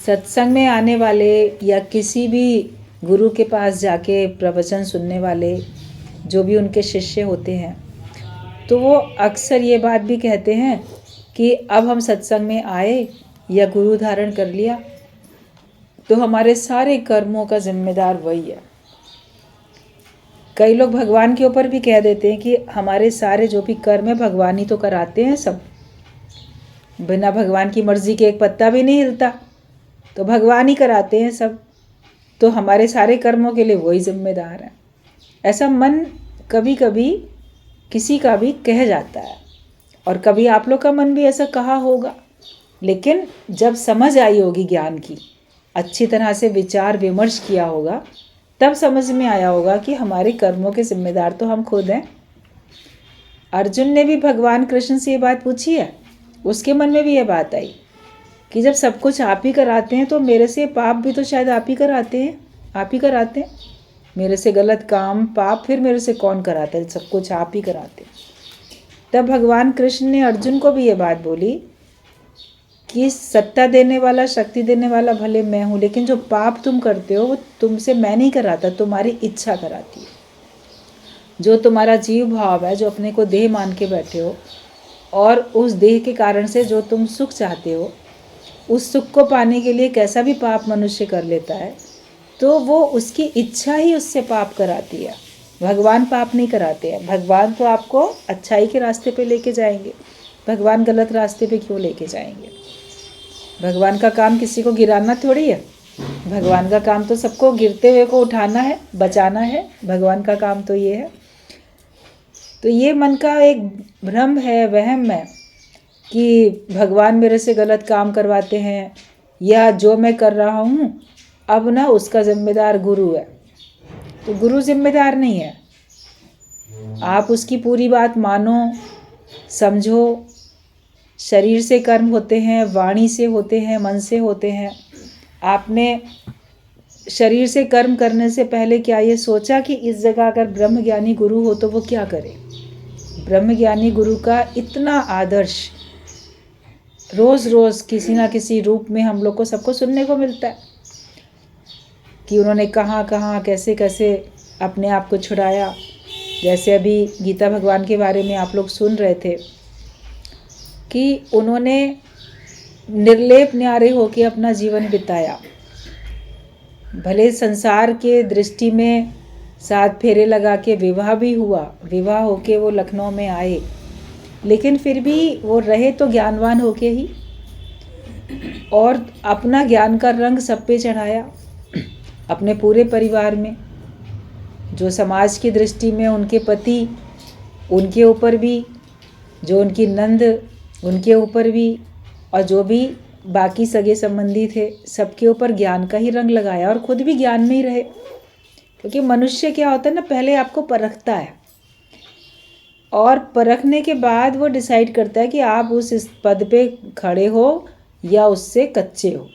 सत्संग में आने वाले या किसी भी गुरु के पास जाके प्रवचन सुनने वाले जो भी उनके शिष्य होते हैं, तो वो अक्सर ये बात भी कहते हैं कि अब हम सत्संग में आए या गुरु धारण कर लिया तो हमारे सारे कर्मों का जिम्मेदार वही है। कई लोग भगवान के ऊपर भी कह देते हैं कि हमारे सारे जो भी कर्म है भगवान ही तो कराते हैं सब, बिना भगवान की मर्जी के एक पत्ता भी नहीं हिलता, तो भगवान ही कराते हैं सब, तो हमारे सारे कर्मों के लिए वही जिम्मेदार है। ऐसा मन कभी कभी किसी का भी कह जाता है, और कभी आप लोग का मन भी ऐसा कहा होगा। लेकिन जब समझ आई होगी ज्ञान की, अच्छी तरह से विचार विमर्श किया होगा, तब समझ में आया होगा कि हमारे कर्मों के जिम्मेदार तो हम खुद हैं। अर्जुन ने भी भगवान कृष्ण से ये बात पूछी है, उसके मन में भी ये बात आई कि जब सब कुछ आप ही कराते हैं तो मेरे से पाप भी तो शायद आप ही कराते हैं, आप ही कराते हैं। मेरे से गलत काम पाप फिर मेरे से कौन कराता है, सब कुछ आप ही कराते हैं। तब भगवान कृष्ण ने अर्जुन को भी ये बात बोली कि सत्ता देने वाला शक्ति देने वाला भले मैं हूँ, लेकिन जो पाप तुम करते हो वो तुमसे मैं नहीं कराता, तुम्हारी इच्छा कराती है। जो तुम्हारा जीव भाव है, जो अपने को देह मान के बैठे हो, और उस देह के कारण से जो तुम सुख चाहते हो, उस सुख को पाने के लिए कैसा भी पाप मनुष्य कर लेता है, तो वो उसकी इच्छा ही उससे पाप कराती है। भगवान पाप नहीं कराते हैं। भगवान तो आपको अच्छाई के रास्ते पे लेके जाएंगे, भगवान गलत रास्ते पे क्यों लेके जाएंगे। भगवान का काम किसी को गिराना थोड़ी है, भगवान का काम तो सबको गिरते हुए को उठाना है, बचाना है, भगवान का काम तो ये है। तो ये मन का एक भ्रम है, वहम है कि भगवान मेरे से गलत काम करवाते हैं, या जो मैं कर रहा हूँ अब ना उसका जिम्मेदार गुरु है। तो गुरु जिम्मेदार नहीं है, आप उसकी पूरी बात मानो, समझो। शरीर से कर्म होते हैं, वाणी से होते हैं, मन से होते हैं। आपने शरीर से कर्म करने से पहले क्या ये सोचा कि इस जगह अगर ब्रह्मज्ञानी गुरु हो तो वो क्या करे। ब्रह्मज्ञानी गुरु का इतना आदर्श रोज़ रोज़ किसी ना किसी रूप में हम लोग को सबको सुनने को मिलता है कि उन्होंने कहाँ कहाँ कैसे कैसे अपने आप को छुड़ाया। जैसे अभी गीता भगवान के बारे में आप लोग सुन रहे थे कि उन्होंने निर्लेप न्यारे होके अपना जीवन बिताया। भले संसार के दृष्टि में 7 फेरे लगा के विवाह भी हुआ, विवाह होके वो लखनऊ में आए, लेकिन फिर भी वो रहे तो ज्ञानवान होके ही, और अपना ज्ञान का रंग सब पे चढ़ाया अपने पूरे परिवार में। जो समाज की दृष्टि में उनके पति, उनके ऊपर भी, जो उनकी नंद, उनके ऊपर भी, और जो भी बाकी सगे संबंधी थे, सबके ऊपर ज्ञान का ही रंग लगाया, और खुद भी ज्ञान में ही रहे। क्योंकि मनुष्य क्या होता है ना, पहले आपको परखता है, और परखने के बाद वो डिसाइड करता है कि आप उस पद पे खड़े हो या उससे कच्चे हो।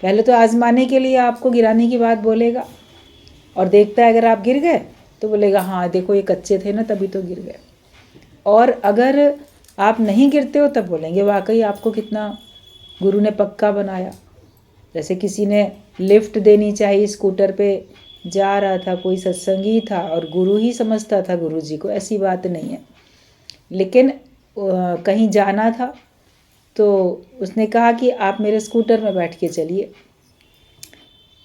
पहले तो आजमाने के लिए आपको गिराने की बात बोलेगा, और देखता है अगर आप गिर गए तो बोलेगा हाँ देखो ये कच्चे थे ना तभी तो गिर गए। और अगर आप नहीं गिरते हो तब बोलेंगे वाकई आपको कितना गुरु ने पक्का बनाया। जैसे किसी ने लिफ्ट देनी चाहिए, स्कूटर पे जा रहा था, कोई सत्संगी था और गुरु ही समझता था गुरु जी को, ऐसी बात नहीं है। लेकिन कहीं जाना था तो उसने कहा कि आप मेरे स्कूटर में बैठ के चलिए।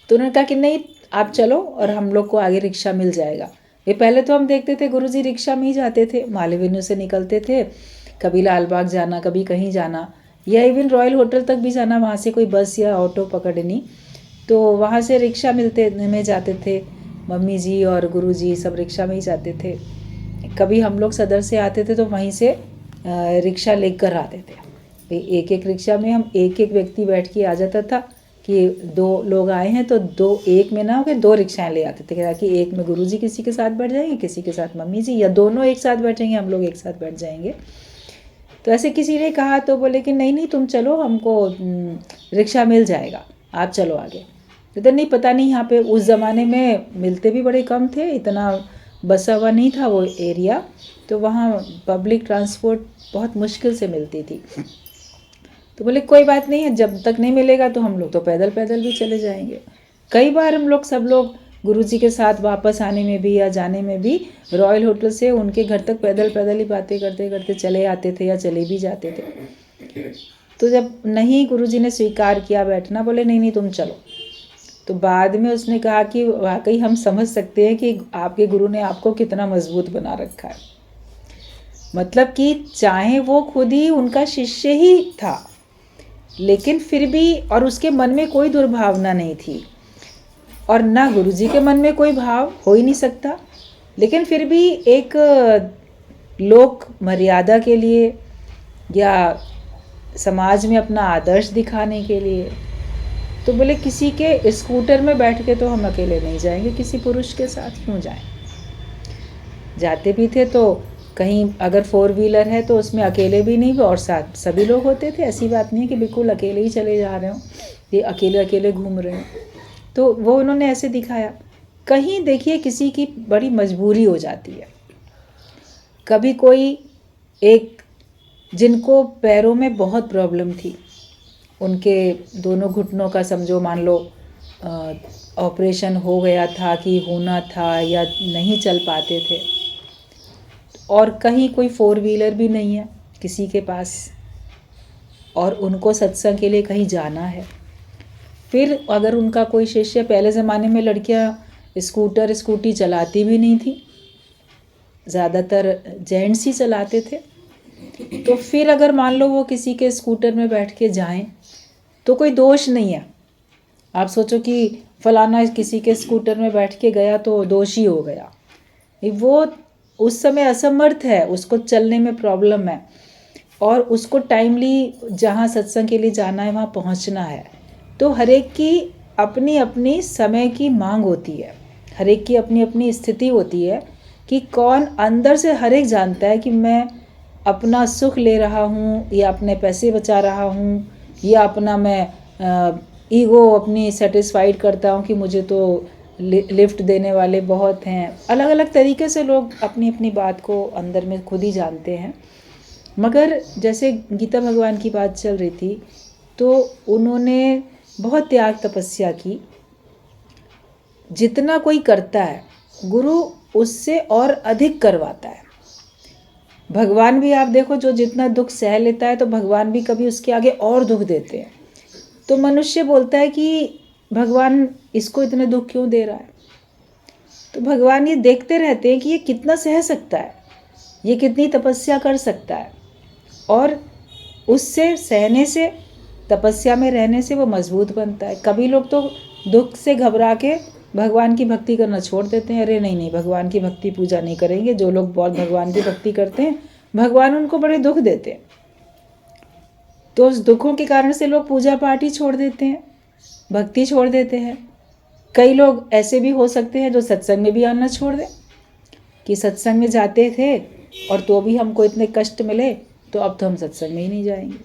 तो उन्होंने कहा कि नहीं आप चलो और हम लोग को आगे रिक्शा मिल जाएगा। ये पहले तो हम देखते थे गुरु जी रिक्शा में ही जाते थे, मालवीय से निकलते थे, कभी लाल बाग जाना, कभी कहीं जाना, या इवन रॉयल होटल तक भी जाना, वहाँ से कोई बस या ऑटो पकड़नी, तो वहाँ से रिक्शा मिलते में जाते थे। मम्मी जी और गुरु जी सब रिक्शा में ही जाते थे। कभी हम लोग सदर से आते थे तो वहीं से रिक्शा लेकर आते थे। एक एक रिक्शा में हम एक एक व्यक्ति बैठ के आ जाता था कि 2 लोग आए हैं तो 2 एक में ना हो के 2 रिक्शाएं ले आते थे, ताकि एक में गुरुजी किसी के साथ बैठ जाएंगे, किसी के साथ मम्मी जी, या दोनों एक साथ बैठेंगे, हम लोग एक साथ बैठ जाएंगे। तो ऐसे किसी ने कहा तो बोले कि नहीं नहीं तुम चलो, हमको रिक्शा मिल जाएगा, आप चलो आगे। तो नहीं पता नहीं, यहाँ पे उस ज़माने में मिलते भी बड़े कम थे, इतना बसा हुआ नहीं था वो एरिया, तो वहाँ पब्लिक ट्रांसपोर्ट बहुत मुश्किल से मिलती थी। तो बोले कोई बात नहीं है, जब तक नहीं मिलेगा तो हम लोग तो पैदल पैदल भी चले जाएंगे। कई बार हम लोग सब लोग गुरुजी के साथ वापस आने में भी या जाने में भी रॉयल होटल से उनके घर तक पैदल पैदल ही बातें करते करते चले आते थे या चले भी जाते थे। तो जब नहीं गुरुजी ने स्वीकार किया बैठना, बोले नहीं नहीं तुम चलो, तो बाद में उसने कहा कि वाकई हम समझ सकते हैं कि आपके गुरु ने आपको कितना मजबूत बना रखा है। मतलब कि चाहे वो खुद ही उनका शिष्य ही था, लेकिन फिर भी, और उसके मन में कोई दुर्भावना नहीं थी और ना गुरुजी के मन में कोई भाव हो ही नहीं सकता, लेकिन फिर भी एक लोक मर्यादा के लिए या समाज में अपना आदर्श दिखाने के लिए, तो बोले किसी के स्कूटर में बैठ के तो हम अकेले नहीं जाएंगे, किसी पुरुष के साथ क्यों जाएं। जाते भी थे तो कहीं अगर 4 व्हीलर है तो उसमें अकेले भी नहीं और साथ सभी लोग होते थे। ऐसी बात नहीं है कि बिल्कुल अकेले ही चले जा रहे हो, ये अकेले अकेले घूम रहे हो। तो वो उन्होंने ऐसे दिखाया। कहीं देखिए किसी की बड़ी मजबूरी हो जाती है, कभी कोई एक जिनको पैरों में बहुत प्रॉब्लम थी, उनके दोनों घुटनों का समझो मान लो ऑपरेशन हो गया था कि होना था या नहीं चल पाते थे, और कहीं कोई 4 व्हीलर भी नहीं है किसी के पास, और उनको सत्संग के लिए कहीं जाना है। फिर अगर उनका कोई शिष्य, पहले ज़माने में लड़कियां स्कूटी चलाती भी नहीं थी, ज़्यादातर जेंट्स ही चलाते थे, तो फिर अगर मान लो वो किसी के स्कूटर में बैठ के जाएं तो कोई दोष नहीं है। आप सोचो कि फलाना किसी के स्कूटर में बैठ के गया तो दोषी हो गया, वो उस समय असमर्थ है, उसको चलने में प्रॉब्लम है और उसको टाइमली जहाँ सत्संग के लिए जाना है वहाँ पहुँचना है। तो हर एक की अपनी अपनी समय की मांग होती है, हर एक की अपनी अपनी स्थिति होती है कि कौन अंदर से हर एक जानता है कि मैं अपना सुख ले रहा हूँ या अपने पैसे बचा रहा हूँ या अपना मैं ईगो अपनी सेटिस्फाइड करता हूँ कि मुझे तो लिफ्ट देने वाले बहुत हैं। अलग अलग तरीके से लोग अपनी अपनी बात को अंदर में खुद ही जानते हैं। मगर जैसे गीता भगवान की बात चल रही थी तो उन्होंने बहुत त्याग तपस्या की। जितना कोई करता है गुरु उससे और अधिक करवाता है। भगवान भी आप देखो, जो जितना दुख सह लेता है तो भगवान भी कभी उसके आगे और दुख देते हैं। तो मनुष्य बोलता है कि भगवान इसको इतने दुख क्यों दे रहा है, तो भगवान ये देखते रहते हैं कि ये कितना सह सकता है, ये कितनी तपस्या कर सकता है, और उससे सहने से, तपस्या में रहने से वो मजबूत बनता है। कभी लोग तो दुख से घबरा के भगवान की भक्ति करना छोड़ देते हैं। अरे नहीं नहीं, भगवान की भक्ति पूजा नहीं करेंगे। जो लोग बहुत भगवान की भक्ति करते हैं भगवान उनको बड़े दुख देते हैं, तो उस दुखों के कारण से लोग पूजा पाठ ही छोड़ देते हैं, भक्ति छोड़ देते हैं। कई लोग ऐसे भी हो सकते हैं जो सत्संग में भी आना छोड़ दें कि सत्संग में जाते थे और तो भी हमको इतने कष्ट मिले तो अब तो हम सत्संग में ही नहीं जाएंगे।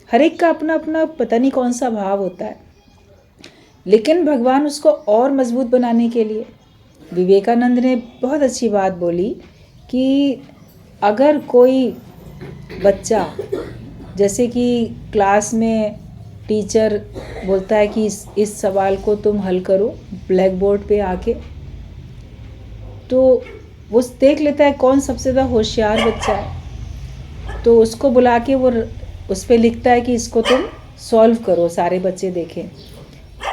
हर एक का अपना अपना पता नहीं कौन सा भाव होता है, लेकिन भगवान उसको और मजबूत बनाने के लिए, विवेकानंद ने बहुत अच्छी बात बोली कि अगर कोई बच्चा, जैसे कि क्लास में टीचर बोलता है कि इस सवाल को तुम हल करो ब्लैक बोर्ड पे आके, तो वो देख लेता है कौन सबसे ज़्यादा होशियार बच्चा है, तो उसको बुला के वो उस पर लिखता है कि इसको तुम सॉल्व करो, सारे बच्चे देखें,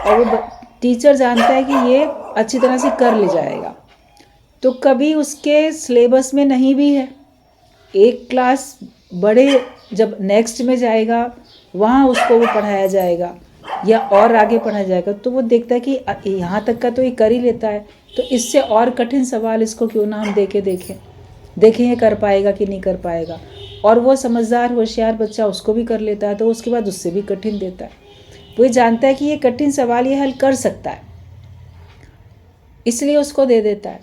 और वो टीचर जानता है कि ये अच्छी तरह से कर ले जाएगा। तो कभी उसके सिलेबस में नहीं भी है, एक क्लास बड़े जब नेक्स्ट में जाएगा वहाँ उसको वो पढ़ाया जाएगा या और आगे पढ़ाया जाएगा, तो वो देखता है कि यहाँ तक का तो ये कर ही लेता है, तो इससे और कठिन सवाल इसको क्यों ना हम देखें ये कर पाएगा कि नहीं कर पाएगा। और वो समझदार होशियार बच्चा उसको भी कर लेता है, तो उसके बाद उससे भी कठिन देता है। वो जानता है कि ये कठिन सवाल ये हल कर सकता है, इसलिए उसको दे देता है।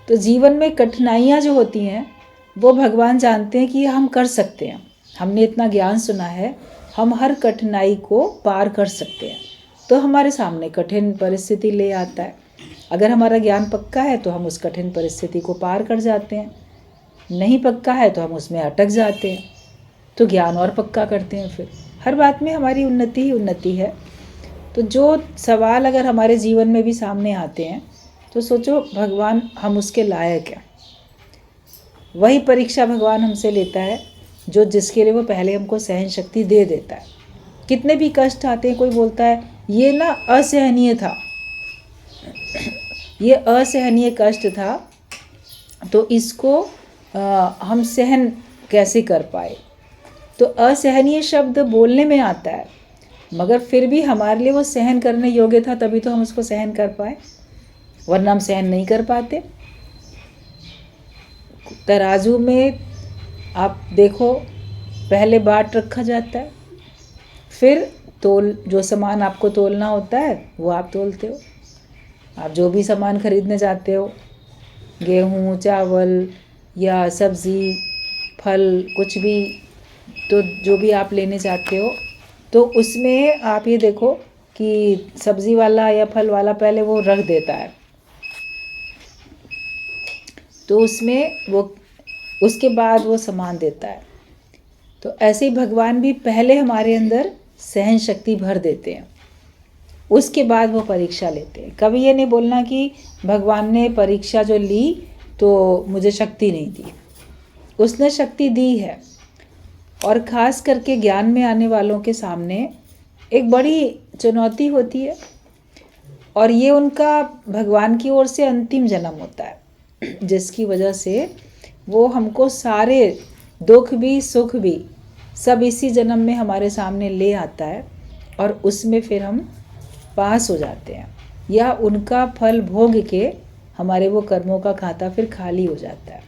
तो जीवन में कठिनाइयाँ जो होती हैं वो भगवान जानते हैं कि हम कर सकते हैं, हमने इतना ज्ञान सुना है, हम हर कठिनाई को पार कर सकते हैं। तो हमारे सामने कठिन परिस्थिति ले आता है, अगर हमारा ज्ञान पक्का है तो हम उस कठिन परिस्थिति को पार कर जाते हैं, नहीं पक्का है तो हम उसमें अटक जाते हैं, तो ज्ञान और पक्का करते हैं फिर। हर बात में हमारी उन्नति ही उन्नति है। तो जो सवाल अगर हमारे जीवन में भी सामने आते हैं तो सोचो भगवान हम उसके लायक हैं। वही परीक्षा भगवान हमसे लेता है जो जिसके लिए वो पहले हमको सहन शक्ति दे देता है। कितने भी कष्ट आते हैं, कोई बोलता है ये ना असहनीय था, ये असहनीय कष्ट था, तो इसको हम सहन कैसे कर पाए। तो असहनीय शब्द बोलने में आता है, मगर फिर भी हमारे लिए वो सहन करने योग्य था, तभी तो हम उसको सहन कर पाए, वरना हम सहन नहीं कर पाते। तराजू में आप देखो, पहले बाट रखा जाता है, फिर तोल, जो सामान आपको तोलना होता है वो आप तोलते हो। आप जो भी सामान खरीदने जाते हो, गेहूँ, चावल या सब्ज़ी, फल, कुछ भी, तो जो भी आप लेने जाते हो तो उसमें आप ये देखो कि सब्ज़ी वाला या फल वाला पहले वो रख देता है, तो उसमें वो उसके बाद वो सामान देता है। तो ऐसे ही भगवान भी पहले हमारे अंदर सहन शक्ति भर देते हैं, उसके बाद वो परीक्षा लेते हैं। कभी ये नहीं बोलना कि भगवान ने परीक्षा जो ली तो मुझे शक्ति नहीं दी, उसने शक्ति दी है। और ख़ास करके ज्ञान में आने वालों के सामने एक बड़ी चुनौती होती है, और ये उनका भगवान की ओर से अंतिम जन्म होता है, जिसकी वजह से वो हमको सारे दुख भी सुख भी सब इसी जन्म में हमारे सामने ले आता है, और उसमें फिर हम पास हो जाते हैं, या उनका फल भोग के हमारे वो कर्मों का खाता फिर खाली हो जाता है।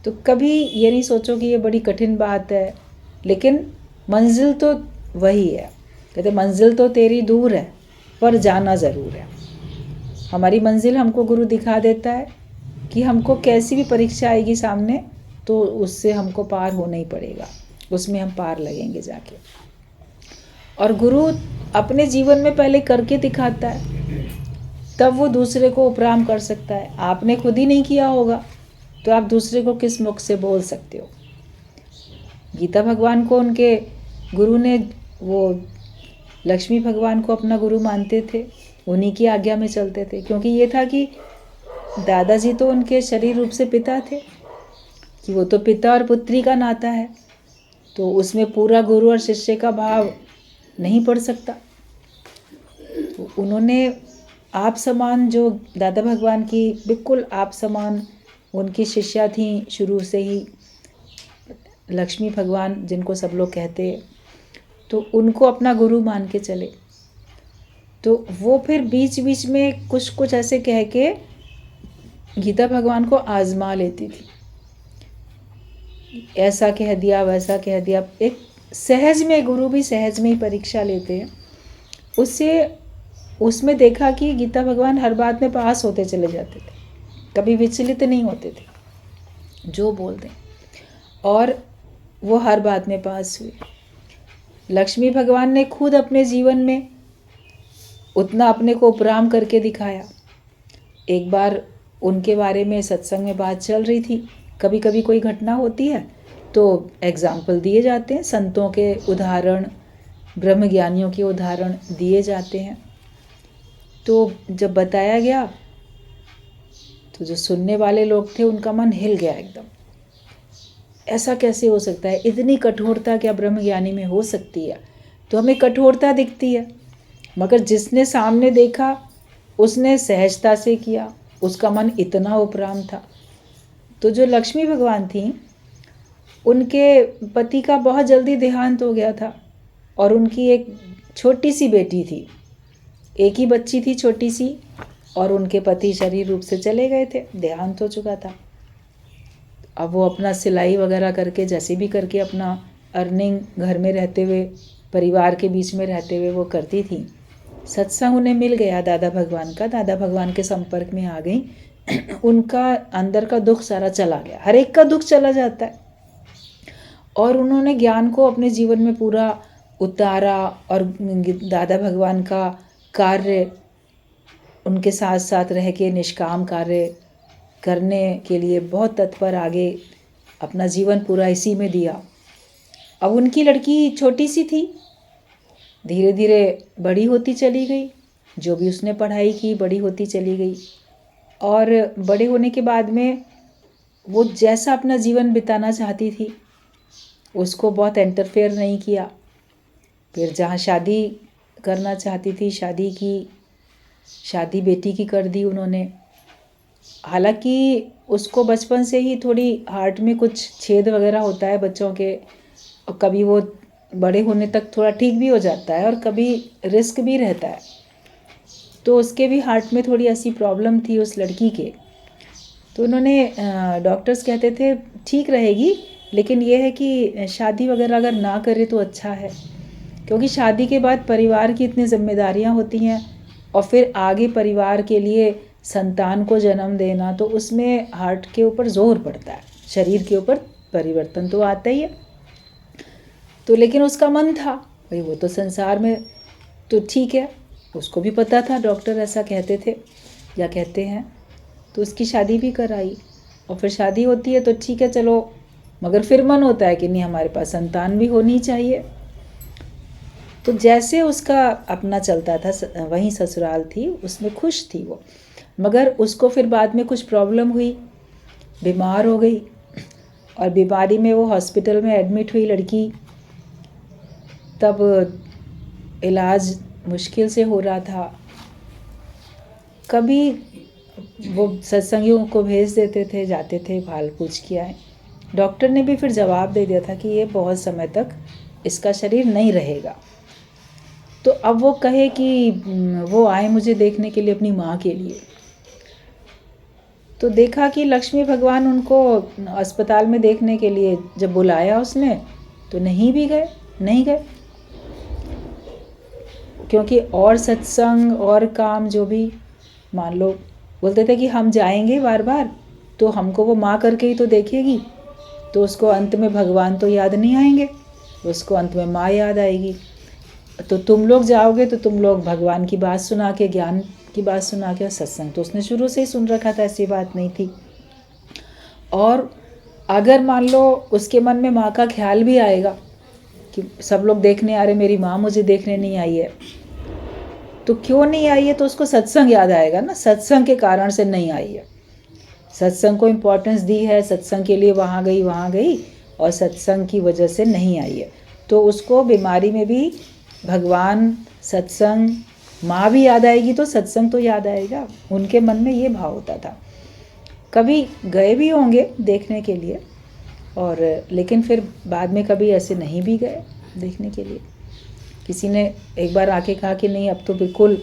तो कभी ये नहीं सोचो कि ये बड़ी कठिन बात है, लेकिन मंजिल तो वही है। कहते मंजिल तो तेरी दूर है पर जाना ज़रूर है। हमारी मंजिल हमको गुरु दिखा देता है कि हमको कैसी भी परीक्षा आएगी सामने, तो उससे हमको पार होना ही पड़ेगा, उसमें हम पार लगेंगे जाके। और गुरु अपने जीवन में पहले करके दिखाता है, तब वो दूसरे को उपराम कर सकता है। आपने खुद ही नहीं किया होगा तो आप दूसरे को किस मुख से बोल सकते हो। गीता भगवान को उनके गुरु ने, वो लक्ष्मी भगवान को अपना गुरु मानते थे, उन्हीं की आज्ञा में चलते थे, क्योंकि ये था कि दादाजी तो उनके शरीर रूप से पिता थे, कि वो तो पिता और पुत्री का नाता है, तो उसमें पूरा गुरु और शिष्य का भाव नहीं पड़ सकता। तो उन्होंने आप समान, जो दादा भगवान की बिल्कुल आप समान उनकी शिष्या थी शुरू से ही, लक्ष्मी भगवान जिनको सब लोग कहते, तो उनको अपना गुरु मान के चले। तो वो फिर बीच बीच में कुछ कुछ ऐसे कह के गीता भगवान को आजमा लेती थी, ऐसा कह दिया वैसा कह दिया। एक सहज में, गुरु भी सहज में ही परीक्षा लेते हैं। उससे उसमें देखा कि गीता भगवान हर बात में पास होते चले जाते थे, कभी विचलित नहीं होते थे, जो बोल दें, और वो हर बात में पास हुए। लक्ष्मी भगवान ने खुद अपने जीवन में उतना अपने को उपराम करके दिखाया। एक बार उनके बारे में सत्संग में बात चल रही थी, कभी कभी कोई घटना होती है तो एग्जाम्पल दिए जाते हैं, संतों के उदाहरण, ब्रह्मज्ञानियों के उदाहरण दिए जाते हैं। तो जब बताया गया तो जो सुनने वाले लोग थे उनका मन हिल गया एकदम, ऐसा कैसे हो सकता है, इतनी कठोरता क्या ब्रह्मज्ञानी में हो सकती है। तो हमें कठोरता दिखती है, मगर जिसने सामने देखा उसने सहजता से किया, उसका मन इतना उपराम था। तो जो लक्ष्मी भगवान थी, उनके पति का बहुत जल्दी देहांत हो गया था, और उनकी एक छोटी सी बेटी थी, एक ही बच्ची थी छोटी सी, और उनके पति शरीर रूप से चले गए थे, देहांत हो चुका था। अब वो अपना सिलाई वगैरह करके, जैसे भी करके अपना अर्निंग घर में रहते हुए, परिवार के बीच में रहते हुए वो करती थी। सत्संग उन्हें मिल गया दादा भगवान का, दादा भगवान के संपर्क में आ गई, उनका अंदर का दुख सारा चला गया, हर एक का दुख चला जाता है। और उन्होंने ज्ञान को अपने जीवन में पूरा उतारा, और दादा भगवान का कार्य उनके साथ साथ रह के निष्काम कार्य करने के लिए बहुत तत्पर आगे अपना जीवन पूरा इसी में दिया। अब उनकी लड़की छोटी सी थी, धीरे धीरे बड़ी होती चली गई, जो भी उसने पढ़ाई की बड़ी होती चली गई। और बड़े होने के बाद में वो जैसा अपना जीवन बिताना चाहती थी उसको बहुत इंटरफेयर नहीं किया। फिर जहाँ शादी करना चाहती थी शादी की, शादी बेटी की कर दी उन्होंने। हालांकि उसको बचपन से ही थोड़ी हार्ट में कुछ छेद वगैरह होता है बच्चों के, और कभी वो बड़े होने तक थोड़ा ठीक भी हो जाता है और कभी रिस्क भी रहता है। तो उसके भी हार्ट में थोड़ी ऐसी प्रॉब्लम थी उस लड़की के। तो उन्होंने डॉक्टर्स कहते थे ठीक रहेगी, लेकिन ये है कि शादी वगैरह अगर ना करे तो अच्छा है, क्योंकि शादी के बाद परिवार की इतनी जिम्मेदारियां होती हैं और फिर आगे परिवार के लिए संतान को जन्म देना, तो उसमें हार्ट के ऊपर जोर पड़ता है, शरीर के ऊपर परिवर्तन तो आता ही है। तो लेकिन उसका मन था भाई वो तो संसार में तो ठीक है, उसको भी पता था डॉक्टर ऐसा कहते थे या कहते हैं। तो उसकी शादी भी कराई और फिर शादी होती है तो ठीक है चलो, मगर फिर मन होता है कि नहीं हमारे पास संतान भी होनी चाहिए। तो जैसे उसका अपना चलता था, वहीं ससुराल थी उसमें खुश थी वो, मगर उसको फिर बाद में कुछ प्रॉब्लम हुई, बीमार हो गई और बीमारी में वो हॉस्पिटल में एडमिट हुई लड़की। तब इलाज मुश्किल से हो रहा था। कभी वो सत्संगियों को भेज देते थे, जाते थे हाल पूछ के आए। डॉक्टर ने भी फिर जवाब दे दिया था कि ये बहुत समय तक इसका शरीर नहीं रहेगा। तो अब वो कहे कि वो आए मुझे देखने के लिए अपनी माँ के लिए। तो देखा कि लक्ष्मी भगवान उनको अस्पताल में देखने के लिए जब बुलाया उसने तो नहीं गए, क्योंकि और सत्संग और काम जो भी मान लो बोलते थे कि हम जाएंगे बार बार तो हमको वो माँ करके ही तो देखेगी, तो उसको अंत में भगवान तो याद नहीं आएंगे, उसको अंत में माँ याद आएगी। तो तुम लोग जाओगे तो तुम लोग भगवान की बात सुना के, ज्ञान की बात सुना के, सत्संग तो उसने शुरू से ही सुन रखा था, ऐसी बात नहीं थी। और अगर मान लो उसके मन में माँ का ख्याल भी आएगा कि सब लोग देखने आ रहे, मेरी माँ मुझे देखने नहीं आई है, तो क्यों नहीं आई है, तो उसको सत्संग याद आएगा ना, सत्संग के कारण से नहीं आई है। सत्संग को इम्पोर्टेंस दी है, सत्संग के लिए वहाँ गई और सत्संग की वजह से नहीं आई है। तो उसको बीमारी में भी भगवान, सत्संग, माँ भी याद आएगी तो सत्संग तो याद आएगा। उनके मन में ये भाव होता था। कभी गए भी होंगे देखने के लिए, और लेकिन फिर बाद में कभी ऐसे नहीं भी गए देखने के लिए। किसी ने एक बार आके कहा कि नहीं अब तो बिल्कुल,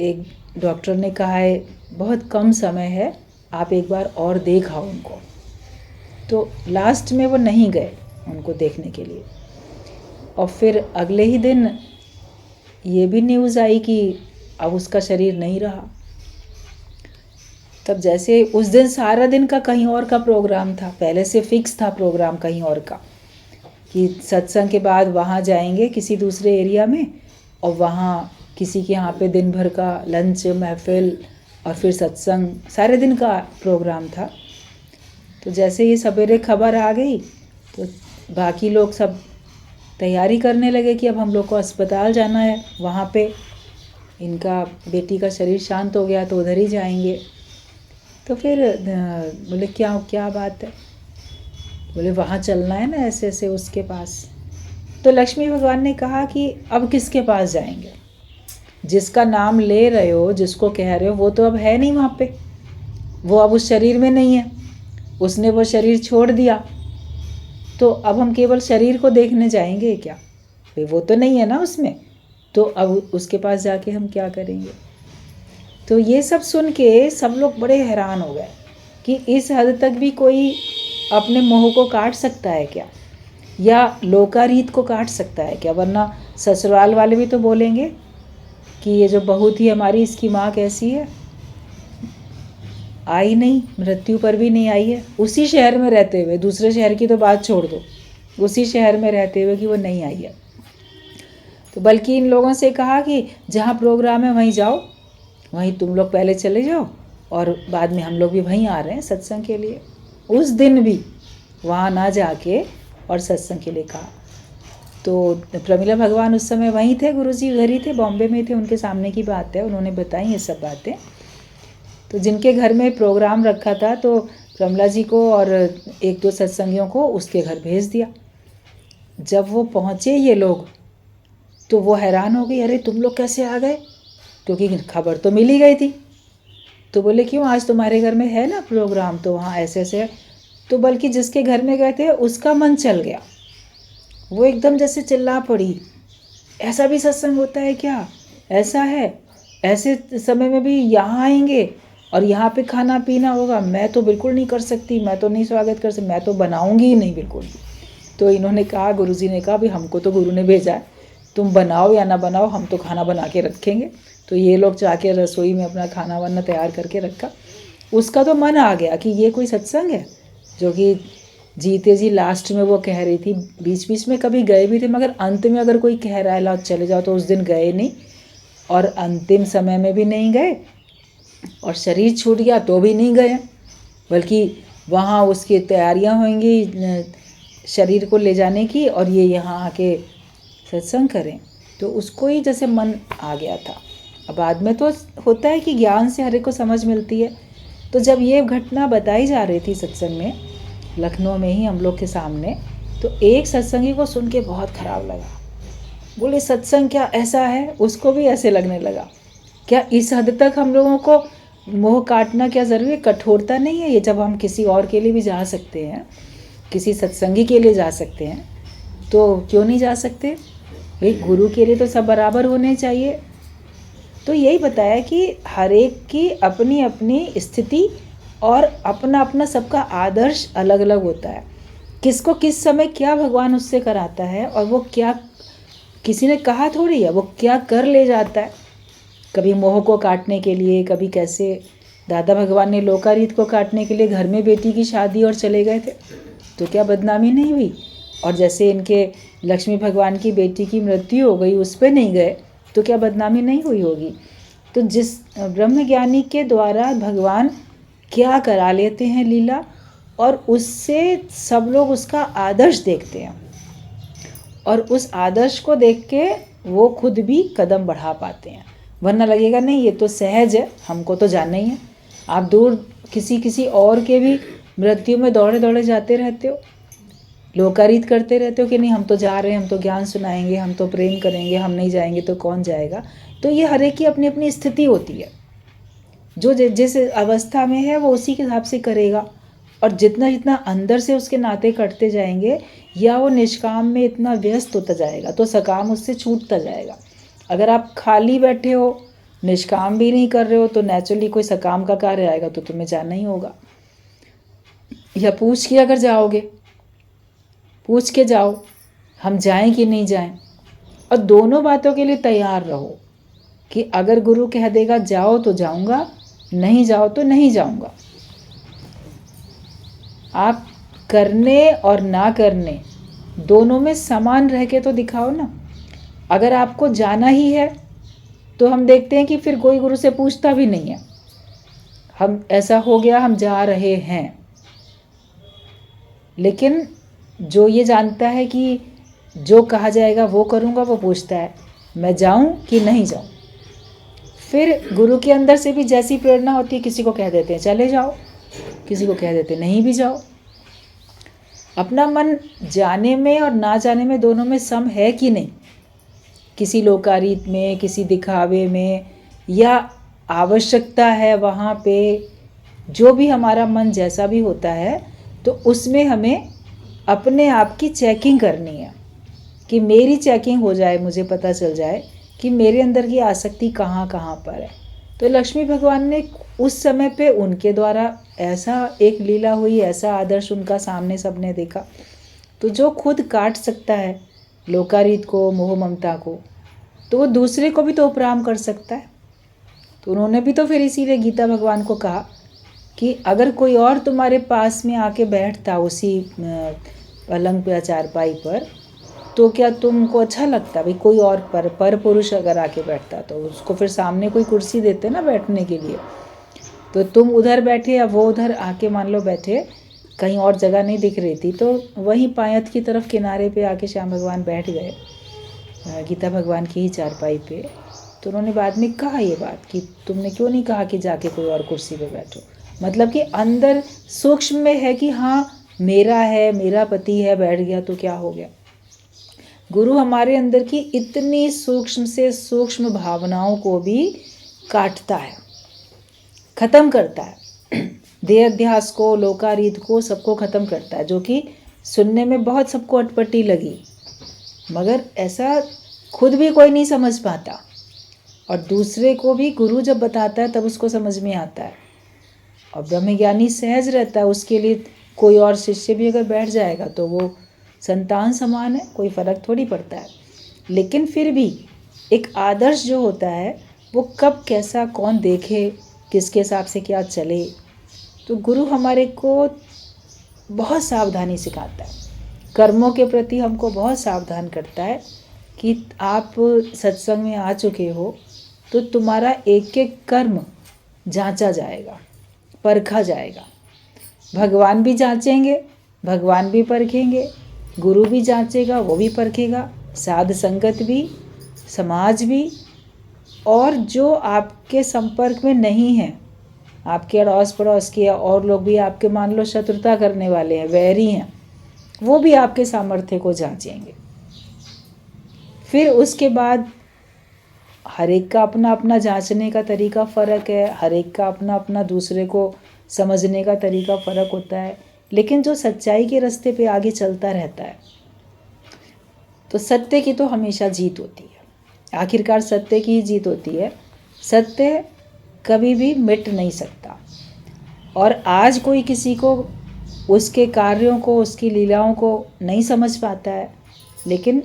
एक डॉक्टर ने कहा है बहुत कम समय है, आप एक बार और देख आओ उनको। तो लास्ट में वो नहीं गए उनको देखने के लिए। और फिर अगले ही दिन ये भी न्यूज़ आई कि अब उसका शरीर नहीं रहा। तब जैसे उस दिन सारा दिन का कहीं और का प्रोग्राम था, पहले से फिक्स था प्रोग्राम कहीं और का, कि सत्संग के बाद वहाँ जाएंगे किसी दूसरे एरिया में और वहाँ किसी के यहाँ पे दिन भर का लंच महफिल और फिर सत्संग, सारे दिन का प्रोग्राम था। तो जैसे ही सवेरे खबर आ गई तो बाकी लोग सब तैयारी करने लगे कि अब हम लोग को अस्पताल जाना है, वहाँ पे इनका बेटी का शरीर शांत हो गया तो उधर ही जाएंगे। तो फिर बोले क्या बात है, बोले वहाँ चलना है ना ऐसे ऐसे उसके पास। तो लक्ष्मी भगवान ने कहा कि अब किसके पास जाएंगे, जिसका नाम ले रहे हो, जिसको कह रहे हो, वो तो अब है नहीं वहाँ पे, वो अब उस शरीर में नहीं है, उसने वो शरीर छोड़ दिया। तो अब हम केवल शरीर को देखने जाएंगे क्या, भाई वो तो नहीं है ना उसमें, तो अब उसके पास जाके हम क्या करेंगे। तो ये सब सुन के सब लोग बड़े हैरान हो गए कि इस हद तक भी कोई अपने मोह को काट सकता है क्या, या लोकारीत को काट सकता है क्या। वरना ससुराल वाले भी तो बोलेंगे कि ये जो बहू थी हमारी, इसकी माँ कैसी है, आई नहीं, मृत्यु पर भी नहीं आई है, उसी शहर में रहते हुए, दूसरे शहर की तो बात छोड़ दो, उसी शहर में रहते हुए कि वो नहीं आई है। तो बल्कि इन लोगों से कहा कि जहाँ प्रोग्राम है वहीं जाओ, वहीं तुम लोग पहले चले जाओ और बाद में हम लोग भी वहीं आ रहे हैं सत्संग के लिए। उस दिन भी वहाँ ना जाके और सत्संग के लिए कहा। तो प्रमिला भगवान उस समय वहीं थे, गुरुजी उधर ही थे, बॉम्बे में थे, उनके सामने की बात है, उन्होंने बताई ये सब बातें। तो जिनके घर में प्रोग्राम रखा था तो प्रमिला जी को और एक दो सत्संगियों को उसके घर भेज दिया। जब वो पहुँचे ये लोग तो वो हैरान हो गई, अरे तुम लोग कैसे आ गए, क्योंकि खबर तो मिल ही गई थी। तो बोले क्यों, आज तुम्हारे घर में है ना प्रोग्राम, तो वहाँ ऐसे ऐसे है। तो बल्कि जिसके घर में गए थे उसका मन चल गया, वो एकदम जैसे चिल्ला पड़ी, ऐसा भी सत्संग होता है क्या, ऐसा है, ऐसे समय में भी यहाँ आएंगे और यहाँ पे खाना पीना होगा, मैं तो बिल्कुल नहीं कर सकती, मैं तो नहीं स्वागत कर सकती, मैं तो बनाऊंगी ही नहीं बिल्कुल भी। तो इन्होंने कहा, गुरुजी ने कहा, भाई हमको तो गुरु ने भेजा है, तुम बनाओ या ना बनाओ, हम तो खाना बना के रखेंगे। तो ये लोग जाके रसोई में अपना खाना वाना तैयार करके रखा। उसका तो मन आ गया कि ये कोई सत्संग है, जो कि जीते जी लास्ट में वो कह रही थी, बीच बीच में कभी गए भी थे, मगर अंत में अगर कोई कह रहा है लाओ चले जाओ, तो उस दिन गए नहीं, और अंतिम समय में भी नहीं गए, और शरीर छूट गया तो भी नहीं गए, बल्कि वहाँ उसकी तैयारियाँ होंगी शरीर को ले जाने की, और ये यहाँ आके सत्संग करें। तो उसको ही जैसे मन आ गया था। अब बाद में तो होता है कि ज्ञान से हर एक को समझ मिलती है। तो जब ये घटना बताई जा रही थी सत्संग में, लखनऊ में ही हम लोग के सामने, तो एक सत्संगी को सुन के बहुत ख़राब लगा। बोले सत्संग क्या ऐसा है, उसको भी ऐसे लगने लगा, क्या इस हद तक हम लोगों को मोह काटना क्या ज़रूरी है, कठोरता नहीं है ये, जब हम किसी और के लिए भी जा सकते हैं, किसी सत्संगी के लिए जा सकते हैं, तो क्यों नहीं जा सकते भाई, गुरु के लिए तो सब बराबर होने चाहिए। तो यही बताया कि हर एक की अपनी अपनी स्थिति और अपना अपना सबका आदर्श अलग अलग होता है, किसको किस समय क्या भगवान उससे कराता है, और वो क्या, किसी ने कहा थोड़ी है, वो क्या कर ले जाता है, कभी मोह को काटने के लिए, कभी कैसे। दादा भगवान ने लोकारीत को काटने के लिए घर में बेटी की शादी और चले गए थे, तो क्या बदनामी नहीं हुई। और जैसे इनके लक्ष्मी भगवान की बेटी की मृत्यु हो गई, उस पर नहीं गए, तो क्या बदनामी नहीं हुई होगी। तो जिस ब्रह्मज्ञानी के द्वारा भगवान क्या करा लेते हैं लीला, और उससे सब लोग उसका आदर्श देखते हैं, और उस आदर्श को देख के वो खुद भी कदम बढ़ा पाते हैं। वरना लगेगा नहीं ये तो सहज है, हमको तो जानना ही है। आप दूर किसी और के भी मृत्यु में दौड़े दौड़े जाते रहते हो, लोकारीत करते रहते हो कि नहीं हम तो जा रहे हैं, हम तो ज्ञान सुनाएंगे, हम तो प्रेम करेंगे, हम नहीं जाएंगे तो कौन जाएगा। तो ये हर एक की अपनी अपनी स्थिति होती है, जो जिस अवस्था में है वो उसी के हिसाब से करेगा, और जितना जितना अंदर से उसके नाते कटते जाएंगे, या वो निष्काम में इतना व्यस्त होता जाएगा, तो सकाम उससे छूटता जाएगा। अगर आप खाली बैठे हो, निष्काम भी नहीं कर रहे हो, तो नेचुरली कोई सकाम का कार्य आएगा तो तुम्हें जाना ही होगा। या पूछ के अगर जाओगे, पूछ के जाओ हम जाएं कि नहीं जाएं, और दोनों बातों के लिए तैयार रहो कि अगर गुरु कह देगा जाओ तो जाऊंगा, नहीं जाओ तो नहीं जाऊंगा। आप करने और ना करने दोनों में समान रह के तो दिखाओ ना। अगर आपको जाना ही है तो हम देखते हैं कि फिर कोई गुरु से पूछता भी नहीं है, हम ऐसा हो गया हम जा रहे हैं। लेकिन जो ये जानता है कि जो कहा जाएगा वो करूँगा, वो पूछता है मैं जाऊँ कि नहीं जाऊँ। फिर गुरु के अंदर से भी जैसी प्रेरणा होती है, किसी को कह देते हैं चले जाओ, किसी को कह देते हैं नहीं भी जाओ। अपना मन जाने में और ना जाने में दोनों में सम है कि नहीं, किसी लोकारीत में, किसी दिखावे में, या आवश्यकता है वहाँ पे, जो भी हमारा मन जैसा भी होता है, तो उसमें हमें अपने आप की चेकिंग करनी है कि मेरी चेकिंग हो जाए, मुझे पता चल जाए कि मेरे अंदर की आसक्ति कहाँ कहाँ पर है। तो लक्ष्मी भगवान ने उस समय पे उनके द्वारा ऐसा एक लीला हुई, ऐसा आदर्श उनका सामने सबने देखा। तो जो खुद काट सकता है लोकारीत को, मोह ममता को, तो वो दूसरे को भी तो उपराम कर सकता है। तो उन्होंने भी तो फिर इसीलिए गीता भगवान को कहा कि अगर कोई और तुम्हारे पास में आके बैठता उसी पलंग पे या चारपाई पर, तो क्या तुमको अच्छा लगता भाई? कोई और पर पुरुष अगर आके बैठता तो उसको फिर सामने कोई कुर्सी देते ना बैठने के लिए, तो तुम उधर बैठे या वो उधर आके मान लो बैठे, कहीं और जगह नहीं दिख रही थी, तो वहीं पायत की तरफ किनारे पे आके श्याम भगवान बैठ गए, गीता भगवान की ही चारपाई पे। तो उन्होंने बाद में कहा ये बात कि तुमने क्यों नहीं कहा कि जाके कोई और कुर्सी पे बैठो। मतलब कि अंदर सूक्ष्म में है कि हाँ मेरा है, मेरा पति है, बैठ गया तो क्या हो गया। गुरु हमारे अंदर की इतनी सूक्ष्म से सूक्ष्म भावनाओं को भी काटता है, ख़त्म करता है। देहाध्यास को, लोकारीत को, सबको ख़त्म करता है, जो कि सुनने में बहुत सबको अटपटी लगी, मगर ऐसा खुद भी कोई नहीं समझ पाता, और दूसरे को भी गुरु जब बताता है तब उसको समझ में आता है। और ब्रह्मज्ञानी सहज रहता है, उसके लिए कोई और शिष्य भी अगर बैठ जाएगा तो वो संतान समान है, कोई फ़र्क थोड़ी पड़ता है। लेकिन फिर भी एक आदर्श जो होता है वो कब कैसा कौन देखे, किसके हिसाब से क्या चले, तो गुरु हमारे को बहुत सावधानी सिखाता है, कर्मों के प्रति हमको बहुत सावधान करता है कि आप सत्संग में आ चुके हो तो तुम्हारा एक एक कर्म जांचा जाएगा, परखा जाएगा। भगवान भी जांचेंगे, भगवान भी परखेंगे, गुरु भी जांचेगा, वो भी परखेगा, साध संगत भी, समाज भी, और जो आपके संपर्क में नहीं है, आपके अड़ोस पड़ोस के और लोग भी आपके मान लो शत्रुता करने वाले हैं, वैरी हैं, वो भी आपके सामर्थ्य को जांचेंगे। फिर उसके बाद हर एक का अपना अपना जांचने का तरीका फ़र्क है, हर एक का अपना अपना दूसरे को समझने का तरीका फ़र्क होता है, लेकिन जो सच्चाई के रास्ते पे आगे चलता रहता है तो सत्य की तो हमेशा जीत होती है। आखिरकार सत्य की ही जीत होती है, सत्य कभी भी मिट नहीं सकता। और आज कोई किसी को उसके कार्यों को, उसकी लीलाओं को नहीं समझ पाता है, लेकिन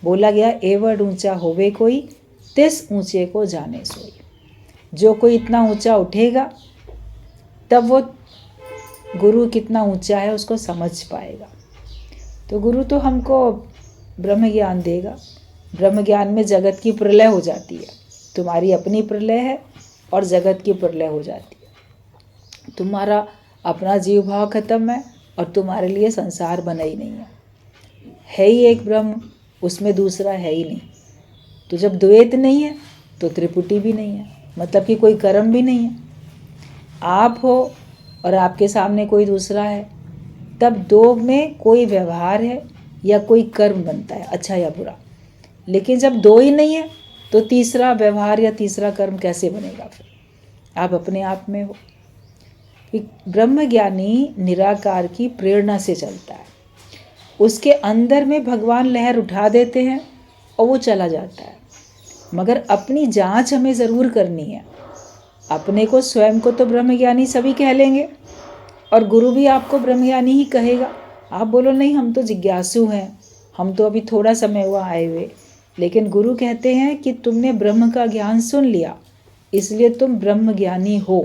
बोला गया एवढ ऊंचा होवे कोई, तिस ऊंचे को जाने सोई। जो कोई इतना ऊंचा उठेगा तब वो गुरु कितना ऊंचा है उसको समझ पाएगा। तो गुरु तो हमको ब्रह्म ज्ञान देगा। ब्रह्म ज्ञान में जगत की प्रलय हो जाती है, तुम्हारी अपनी प्रलय है और जगत की प्रलय हो जाती है। तुम्हारा अपना जीव भाव खत्म है और तुम्हारे लिए संसार बना ही नहीं है ही एक ब्रह्म, उसमें दूसरा है ही नहीं। तो जब द्वैत नहीं है तो त्रिपुटी भी नहीं है, मतलब कि कोई कर्म भी नहीं है। आप हो और आपके सामने कोई दूसरा है, तब दो में कोई व्यवहार है या कोई कर्म बनता है, अच्छा या बुरा। लेकिन जब दो ही नहीं है तो तीसरा व्यवहार या तीसरा कर्म कैसे बनेगा। फिर आप अपने आप में हो। ब्रह्मज्ञानी निराकार की प्रेरणा से चलता है, उसके अंदर में भगवान लहर उठा देते हैं और वो चला जाता है। मगर अपनी जांच हमें ज़रूर करनी है। अपने को, स्वयं को तो ब्रह्मज्ञानी सभी कह लेंगे और गुरु भी आपको ब्रह्मज्ञानी ही कहेगा। आप बोलो नहीं हम तो जिज्ञासु हैं, हम तो अभी थोड़ा समय हुआ आए हुए, लेकिन गुरु कहते हैं कि तुमने ब्रह्म का ज्ञान सुन लिया इसलिए तुम ब्रह्मज्ञानी हो।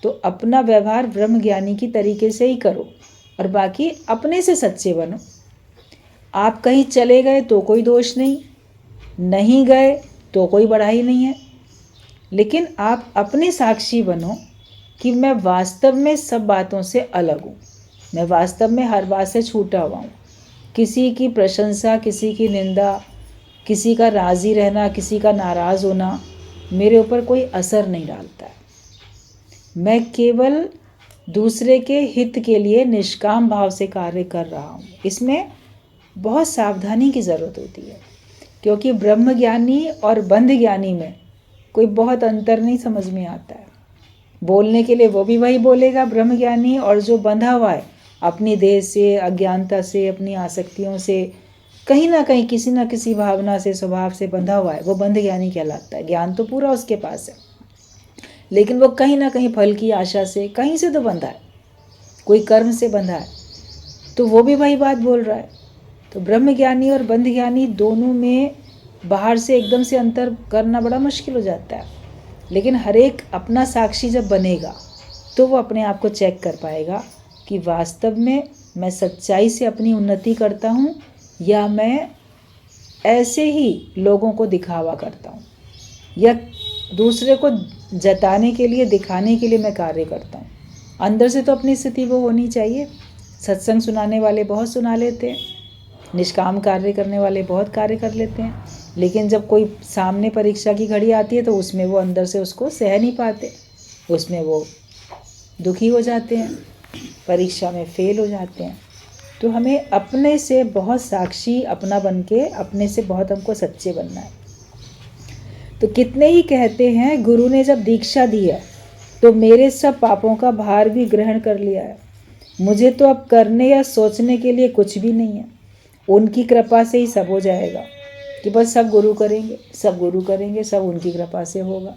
तो अपना व्यवहार ब्रह्मज्ञानी की तरीके से ही करो और बाकी अपने से सच्चे बनो। आप कहीं चले गए तो कोई दोष नहीं, नहीं गए तो कोई बढ़ाई नहीं है, लेकिन आप अपने साक्षी बनो कि मैं वास्तव में सब बातों से अलग हूँ, मैं वास्तव में हर बात से छूटा हुआ हूँ। किसी की प्रशंसा, किसी की निंदा, किसी का राज़ी रहना, किसी का नाराज़ होना मेरे ऊपर कोई असर नहीं डालता है। मैं केवल दूसरे के हित के लिए निष्काम भाव से कार्य कर रहा हूँ। इसमें बहुत सावधानी की ज़रूरत होती है, क्योंकि ब्रह्मज्ञानी और बंध ज्ञानी में कोई बहुत अंतर नहीं समझ में आता है। बोलने के लिए वो भी वही बोलेगा ब्रह्मज्ञानी, और जो बंधा हुआ है अपनी देह से, अज्ञानता से, अपनी आसक्तियों से, कहीं ना कहीं किसी न किसी भावना से, स्वभाव से बंधा हुआ है, वो बंध ज्ञानी कहलाता है। ज्ञान तो पूरा उसके पास है, लेकिन वो कहीं ना कहीं फल की आशा से कहीं से तो बंधा है, कोई कर्म से बंधा है, तो वो भी वही बात बोल रहा है। तो ब्रह्मज्ञानी और बंध ज्ञानी दोनों में बाहर से एकदम से अंतर करना बड़ा मुश्किल हो जाता है। लेकिन हर एक अपना साक्षी जब बनेगा तो वो अपने आप को चेक कर पाएगा कि वास्तव में मैं सच्चाई से अपनी उन्नति करता हूँ या मैं ऐसे ही लोगों को दिखावा करता हूँ या दूसरे को जताने के लिए, दिखाने के लिए मैं कार्य करता हूँ। अंदर से तो अपनी स्थिति वो होनी चाहिए। सत्संग सुनाने वाले बहुत सुना लेते हैं, निष्काम कार्य करने वाले बहुत कार्य कर लेते हैं, लेकिन जब कोई सामने परीक्षा की घड़ी आती है तो उसमें वो अंदर से उसको सह नहीं पाते, उसमें वो दुखी हो जाते हैं, परीक्षा में फेल हो जाते हैं। तो हमें अपने से बहुत साक्षी अपना बन के अपने से बहुत हमको सच्चे बनना है। तो कितने ही कहते हैं गुरु ने जब दीक्षा दी है तो मेरे सब पापों का भार भी ग्रहण कर लिया है, मुझे तो अब करने या सोचने के लिए कुछ भी नहीं है, उनकी कृपा से ही सब हो जाएगा। कि बस सब गुरु करेंगे, सब गुरु करेंगे, सब उनकी कृपा से होगा।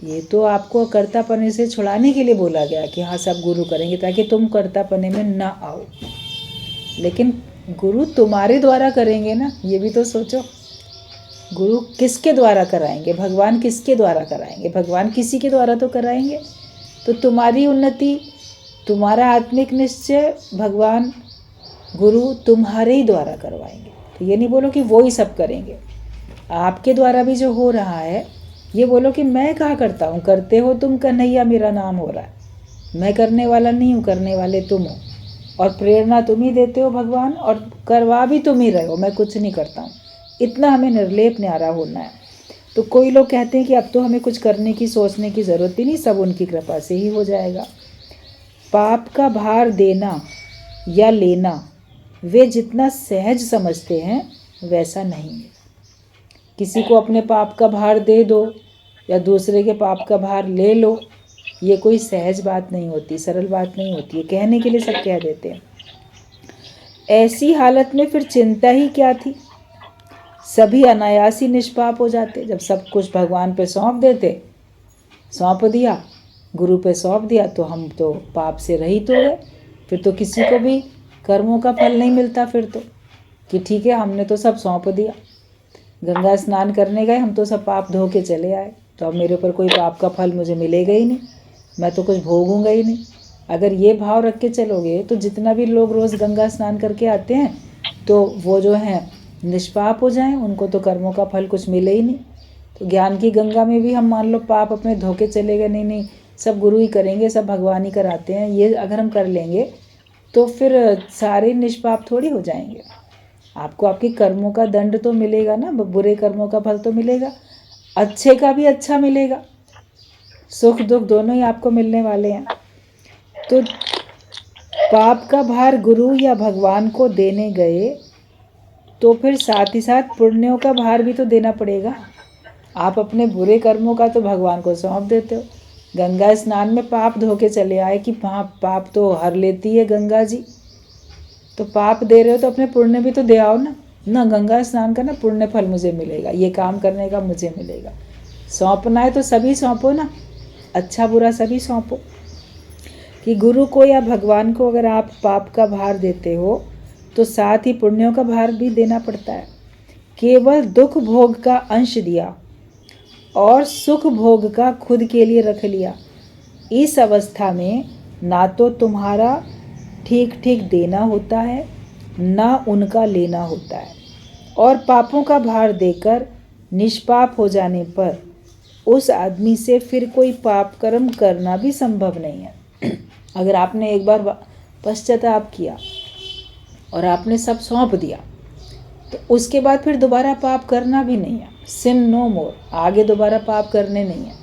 ये तो आपको कर्तापने से छुड़ाने के लिए बोला गया कि हाँ सब गुरु करेंगे, ताकि तुम कर्तापने में ना आओ। लेकिन गुरु तुम्हारे द्वारा करेंगे ना, ये भी तो सोचो। गुरु किसके द्वारा कराएंगे? भगवान किसके द्वारा कराएंगे? भगवान किसी के द्वारा तो कराएंगे। तो तुम्हारी उन्नति, तुम्हारा आत्मिक निश्चय भगवान गुरु तुम्हारे ही द्वारा करवाएंगे। तो ये नहीं बोलो कि वो ही सब करेंगे, आपके द्वारा भी जो हो रहा है ये बोलो कि मैं कहाँ करता हूँ, करते हो तुम, कन्हैया मेरा नाम हो रहा है, मैं करने वाला नहीं हूँ, करने वाले तुम हो, और प्रेरणा तुम ही देते हो भगवान, और करवा भी तुम ही रहे हो, मैं कुछ नहीं करता हूँ। इतना हमें निर्लेप न्यारा होना है। तो कोई लोग कहते हैं कि अब तो हमें कुछ करने की सोचने की ज़रूरत ही नहीं, सब उनकी कृपा से ही हो जाएगा। पाप का भार देना या लेना वे जितना सहज समझते हैं वैसा नहीं है। किसी को अपने पाप का भार दे दो या दूसरे के पाप का भार ले लो, ये कोई सहज बात नहीं होती, सरल बात नहीं होती है। कहने के लिए सब कह देते हैं। ऐसी हालत में फिर चिंता ही क्या थी, सभी अनायास ही निष्पाप हो जाते। जब सब कुछ भगवान पे सौंप देते, सौंप दिया, गुरु पे सौंप दिया, तो हम तो पाप से रहित हो गए। फिर तो किसी को भी कर्मों का फल नहीं मिलता फिर तो, कि ठीक है हमने तो सब सौंप दिया, गंगा स्नान करने गए, हम तो सब पाप धो के चले आए, तो अब मेरे ऊपर कोई पाप का फल मुझे मिलेगा ही नहीं, मैं तो कुछ भोगूंगा ही नहीं। अगर ये भाव रख के चलोगे तो जितना भी लोग रोज़ गंगा स्नान करके आते हैं तो वो जो हैं निष्पाप हो जाएं, उनको तो कर्मों का फल कुछ मिले ही नहीं। तो ज्ञान की गंगा में भी हम मान लो पाप अपने धोके चले गए, नहीं नहीं सब गुरु ही करेंगे, सब भगवान ही कराते हैं, ये अगर हम कर लेंगे तो फिर सारे निष्पाप थोड़ी हो जाएंगे। आपको आपके कर्मों का दंड तो मिलेगा ना, बुरे कर्मों का फल तो मिलेगा, अच्छे का भी अच्छा मिलेगा, सुख दुख दोनों ही आपको मिलने वाले हैं। तो पाप का भार गुरु या भगवान को देने गए तो फिर साथ ही साथ पुण्यों का भार भी तो देना पड़ेगा। आप अपने बुरे कर्मों का तो भगवान को सौंप देते हो, गंगा स्नान में पाप धो के चले आए कि हाँ पाप तो हर लेती है गंगा जी, तो पाप दे रहे हो तो अपने पुण्य भी तो दे आओ ना गंगा स्नान का ना पुण्य फल मुझे मिलेगा, ये काम करने का मुझे मिलेगा। सौंपना है तो सभी सौंपो ना, अच्छा बुरा सभी सौंपो। कि गुरु को या भगवान को अगर आप पाप का भार देते हो तो साथ ही पुण्यों का भार भी देना पड़ता है। केवल दुख भोग का अंश दिया और सुख भोग का खुद के लिए रख लिया, इस अवस्था में ना तो तुम्हारा ठीक ठीक देना होता है ना उनका लेना होता है, और पापों का भार देकर निष्पाप हो जाने पर उस आदमी से फिर कोई पाप कर्म करना भी संभव नहीं है। अगर आपने एक बार पश्चाताप किया और आपने सब सौंप दिया तो उसके बाद फिर दोबारा पाप करना भी नहीं है, सिन नो मोर, आगे दोबारा पाप करने नहीं है।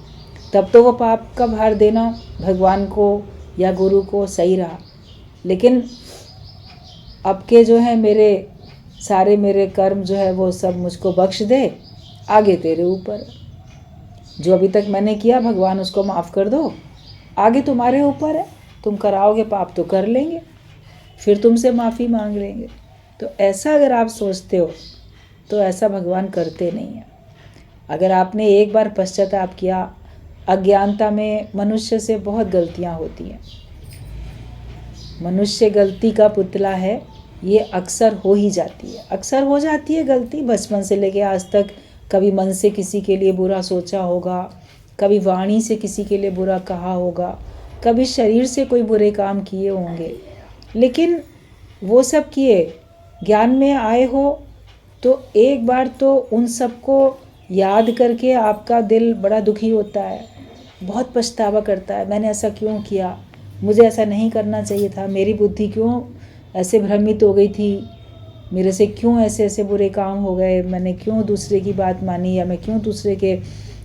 तब तो वो पाप का भार देना भगवान को या गुरु को सही रहा। लेकिन अब के जो है मेरे कर्म जो है वो सब मुझको बख्श दे, आगे तेरे ऊपर, जो अभी तक मैंने किया भगवान उसको माफ़ कर दो, आगे तुम्हारे ऊपर है, तुम कराओगे पाप तो कर लेंगे, फिर तुमसे माफ़ी मांग लेंगे। तो ऐसा अगर आप सोचते हो तो ऐसा भगवान करते नहीं हैं। अगर आपने एक बार पश्चाताप किया, अज्ञानता में मनुष्य से बहुत गलतियां होती हैं, मनुष्य गलती का पुतला है, ये अक्सर हो ही जाती है, अक्सर हो जाती है गलती। बचपन से लेके आज तक कभी मन से किसी के लिए बुरा सोचा होगा, कभी वाणी से किसी के लिए बुरा कहा होगा, कभी शरीर से कोई बुरे काम किए होंगे, लेकिन वो सब किए ज्ञान में आए हो तो एक बार तो उन सबको याद करके आपका दिल बड़ा दुखी होता है, बहुत पछतावा करता है, मैंने ऐसा क्यों किया, मुझे ऐसा नहीं करना चाहिए था, मेरी बुद्धि क्यों ऐसे भ्रमित हो गई थी, मेरे से क्यों ऐसे ऐसे बुरे काम हो गए, मैंने क्यों दूसरे की बात मानी, या मैं क्यों दूसरे के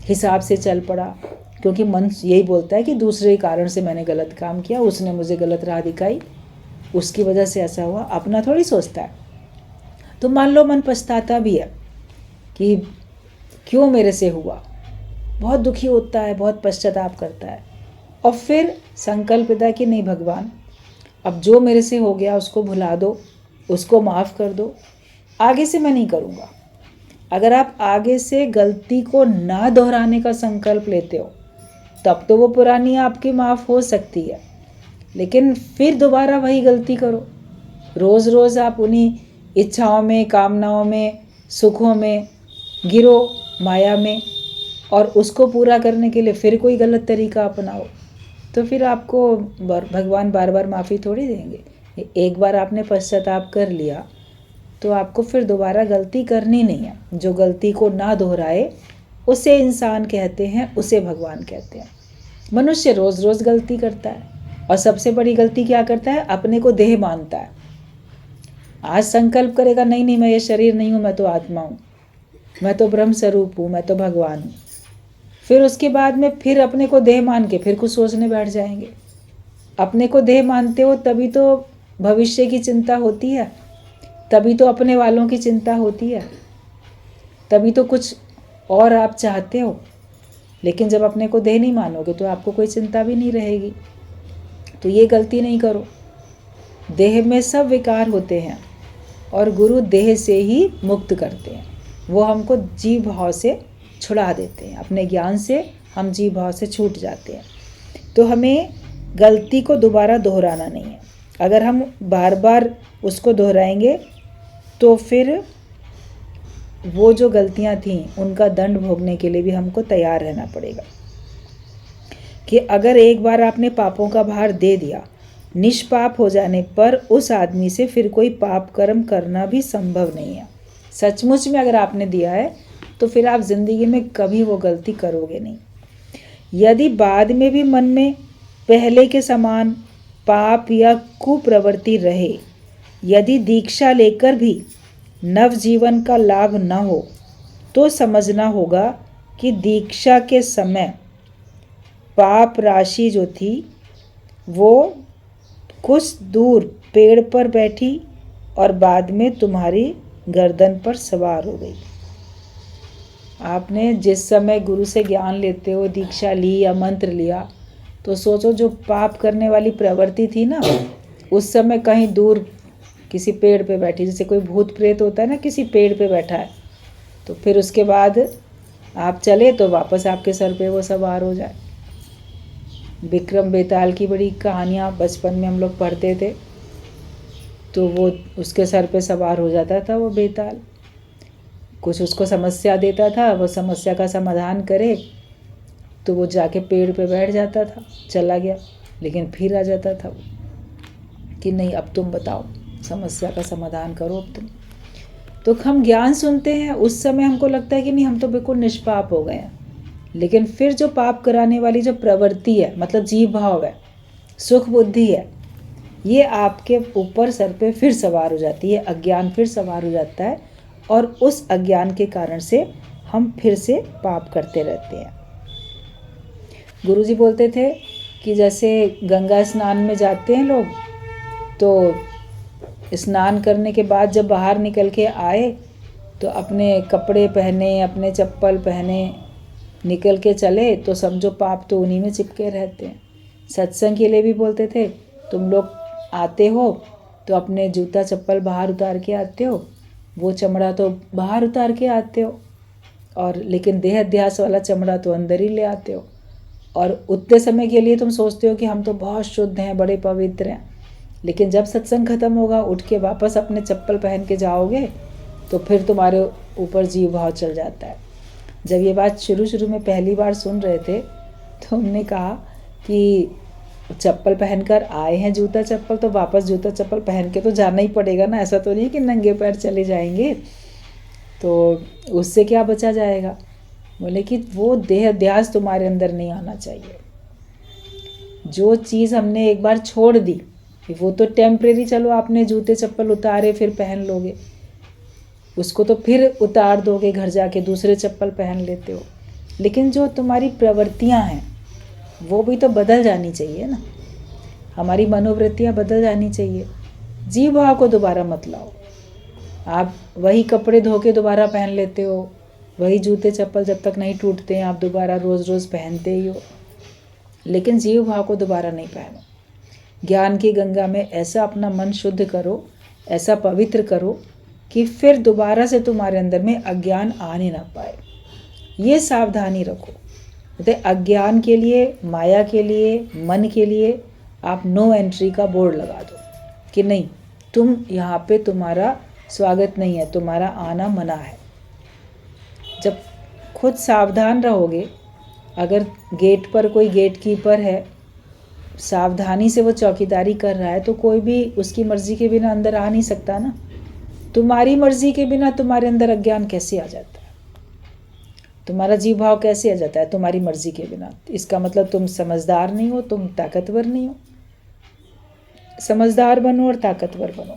हिसाब से चल पड़ा। क्योंकि मन यही बोलता है कि दूसरे के कारण से मैंने गलत काम किया, उसने मुझे गलत राह दिखाई, उसकी वजह से ऐसा हुआ, अपना थोड़ी सोचता है। तो मान लो मन पछताता भी है कि क्यों मेरे से हुआ, बहुत दुखी होता है, बहुत पश्चाताप करता है, और फिर संकल्प लेता है कि नहीं भगवान, अब जो मेरे से हो गया उसको भुला दो, उसको माफ़ कर दो, आगे से मैं नहीं करूँगा। अगर आप आगे से गलती को ना दोहराने का संकल्प लेते हो तब तो वो पुरानी आपकी माफ़ हो सकती है, लेकिन फिर दोबारा वही गलती करो, रोज़ रोज़ आप उन्हीं इच्छाओं में, कामनाओं में, सुखों में गिरो, माया में, और उसको पूरा करने के लिए फिर कोई गलत तरीका अपनाओ, तो फिर आपको भगवान बार बार माफ़ी थोड़ी देंगे। एक बार आपने पश्चाताप कर लिया तो आपको फिर दोबारा गलती करनी नहीं है। जो गलती को ना दोहराए उसे इंसान कहते हैं, उसे भगवान कहते हैं। मनुष्य रोज़ रोज़ गलती करता है, और सबसे बड़ी गलती क्या करता है, अपने को देह मानता है। आज संकल्प करेगा नहीं नहीं मैं ये शरीर नहीं हूँ, मैं तो आत्मा हूँ, मैं तो ब्रह्म स्वरूप हूँ, मैं तो भगवान हूँ। फिर उसके बाद में फिर अपने को देह मान के फिर कुछ सोचने बैठ जाएंगे। अपने को देह मानते हो तभी तो भविष्य की चिंता होती है, तभी तो अपने वालों की चिंता होती है, तभी तो कुछ और आप चाहते हो। लेकिन जब अपने को देह नहीं मानोगे तो आपको कोई चिंता भी नहीं रहेगी। तो ये गलती नहीं करो। देह में सब विकार होते हैं और गुरु देह से ही मुक्त करते हैं। वो हमको जीव भाव से छुड़ा देते हैं, अपने ज्ञान से हम जीव भाव से छूट जाते हैं। तो हमें गलती को दोबारा दोहराना नहीं है। अगर हम बार बार उसको दोहराएंगे तो फिर वो जो गलतियां थीं उनका दंड भोगने के लिए भी हमको तैयार रहना पड़ेगा। कि अगर एक बार आपने पापों का भार दे दिया, निष्पाप हो जाने पर उस आदमी से फिर कोई पाप कर्म करना भी संभव नहीं है। सचमुच में अगर आपने दिया है तो फिर आप जिंदगी में कभी वो गलती करोगे नहीं। यदि बाद में भी मन में पहले के समान पाप या कुप्रवृत्ति रहे, यदि दीक्षा लेकर भी नवजीवन का लाभ न हो, तो समझना होगा कि दीक्षा के समय पाप राशि जो थी वो कुछ दूर पेड़ पर बैठी और बाद में तुम्हारी गर्दन पर सवार हो गई। आपने जिस समय गुरु से ज्ञान लेते हो, दीक्षा ली या मंत्र लिया, तो सोचो जो पाप करने वाली प्रवृत्ति थी ना, उस समय कहीं दूर किसी पेड़ पे बैठी, जैसे कोई भूत प्रेत होता है ना, किसी पेड़ पे बैठा है, तो फिर उसके बाद आप चले तो वापस आपके सर पे वो सवार हो जाए। विक्रम बेताल की बड़ी कहानियाँ बचपन में हम लोग पढ़ते थे, तो वो उसके सर पे सवार हो जाता था वो बेताल। कुछ उसको समस्या देता था, वो समस्या का समाधान करे तो वो जाके पेड़ पे बैठ जाता था, चला गया, लेकिन फिर आ जाता था वो कि नहीं अब तुम बताओ, समस्या का समाधान करो अब तुम। तो हम ज्ञान सुनते हैं, उस समय हमको लगता है कि नहीं हम तो बिल्कुल निष्पाप हो गए हैं, लेकिन फिर जो पाप कराने वाली जो प्रवृत्ति है, मतलब जीव भाव है, सुख बुद्धि है, ये आपके ऊपर सर पे फिर सवार हो जाती है, अज्ञान फिर सवार हो जाता है, और उस अज्ञान के कारण से हम फिर से पाप करते रहते हैं। गुरुजी बोलते थे कि जैसे गंगा स्नान में जाते हैं लोग, तो स्नान करने के बाद जब बाहर निकल के आए तो अपने कपड़े पहने, अपने चप्पल पहने निकल के चले, तो समझो पाप तो उन्हीं में चिपके रहते हैं। सत्संग के लिए भी बोलते थे, तुम लोग आते हो तो अपने जूता चप्पल बाहर उतार के आते हो, वो चमड़ा तो बाहर उतार के आते हो, और लेकिन देह अध्यास वाला चमड़ा तो अंदर ही ले आते हो। और उतने समय के लिए तुम सोचते हो कि हम तो बहुत शुद्ध हैं, बड़े पवित्र हैं, लेकिन जब सत्संग खत्म होगा, उठ के वापस अपने चप्पल पहन के जाओगे तो फिर तुम्हारे ऊपर जीव भाव चल जाता है। जब ये बात शुरू में पहली बार सुन रहे थे तो हमने कहा कि चप्पल पहनकर आए हैं जूता चप्पल, तो वापस जूता चप्पल पहन के तो जाना ही पड़ेगा ना, ऐसा तो नहीं कि नंगे पैर चले जाएंगे, तो उससे क्या बचा जाएगा। बोले कि वो देह अध्यास तुम्हारे अंदर नहीं आना चाहिए। जो चीज़ हमने एक बार छोड़ दी वो तो टेम्परेरी, चलो आपने जूते चप्पल उतारे फिर पहन लोगे, उसको तो फिर उतार दोगे, घर जाके दूसरे चप्पल पहन लेते हो। लेकिन जो तुम्हारी प्रवृत्तियां हैं वो भी तो बदल जानी चाहिए ना, हमारी मनोवृत्तियां बदल जानी चाहिए। जीव भाव को दोबारा मत लाओ। आप वही कपड़े धो के दोबारा पहन लेते हो, वही जूते चप्पल जब तक नहीं टूटते हैं आप दोबारा रोज़ रोज़ पहनते ही हो, लेकिन जीव भाव को दोबारा नहीं पहनो। ज्ञान की गंगा में ऐसा अपना मन शुद्ध करो, ऐसा पवित्र करो कि फिर दोबारा से तुम्हारे अंदर में अज्ञान आने ना पाए। ये सावधानी रखो। तो अज्ञान के लिए, माया के लिए, मन के लिए आप नो एंट्री का बोर्ड लगा दो कि नहीं, तुम यहाँ पे तुम्हारा स्वागत नहीं है, तुम्हारा आना मना है। जब खुद सावधान रहोगे, अगर गेट पर कोई गेट कीपर है, सावधानी से वो चौकीदारी कर रहा है, तो कोई भी उसकी मर्जी के बिना अंदर आ नहीं सकता ना। तुम्हारी मर्जी के बिना तुम्हारे अंदर अज्ञान कैसे आ जाता है, तुम्हारा जीव भाव कैसे आ जाता है तुम्हारी मर्जी के बिना? इसका मतलब तुम समझदार नहीं हो, तुम ताकतवर नहीं हो। समझदार बनो और ताकतवर बनो।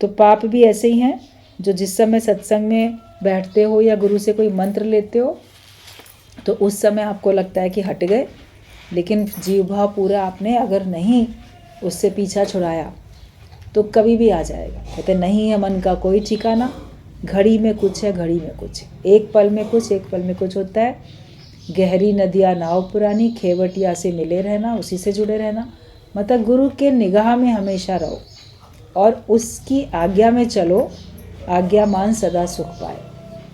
तो पाप भी ऐसे ही हैं, जो जिस समय सत्संग में बैठते हो या गुरु से कोई मंत्र लेते हो तो उस समय आपको लगता है कि हट गए, लेकिन जीव भाव पूरा आपने अगर नहीं उससे पीछा छुड़ाया तो कभी भी आ जाएगा। कहते नहीं है मन का कोई ठिकाना, घड़ी में कुछ है, घड़ी में कुछ, एक पल में कुछ, एक पल में कुछ होता है। गहरी नदियाँ नाव पुरानी, खेवटिया से मिले रहना, उसी से जुड़े रहना। मतलब गुरु के निगाह में हमेशा रहो और उसकी आज्ञा में चलो, आज्ञा मान सदा सुख पाए।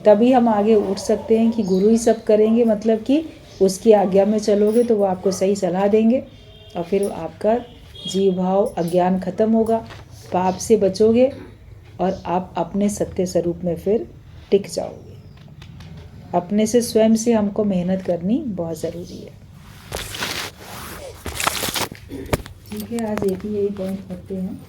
तभी हम आगे उठ सकते हैं कि गुरु ही सब करेंगे, मतलब कि उसकी आज्ञा में चलोगे तो वो आपको सही सलाह देंगे और फिर आपका जीव भाव अज्ञान खत्म होगा, पाप से बचोगे और आप अपने सत्य स्वरूप में फिर टिक जाओगे। अपने से, स्वयं से हमको मेहनत करनी बहुत ज़रूरी है। ठीक है, आज एक ही यही पॉइंट पढ़ते हैं।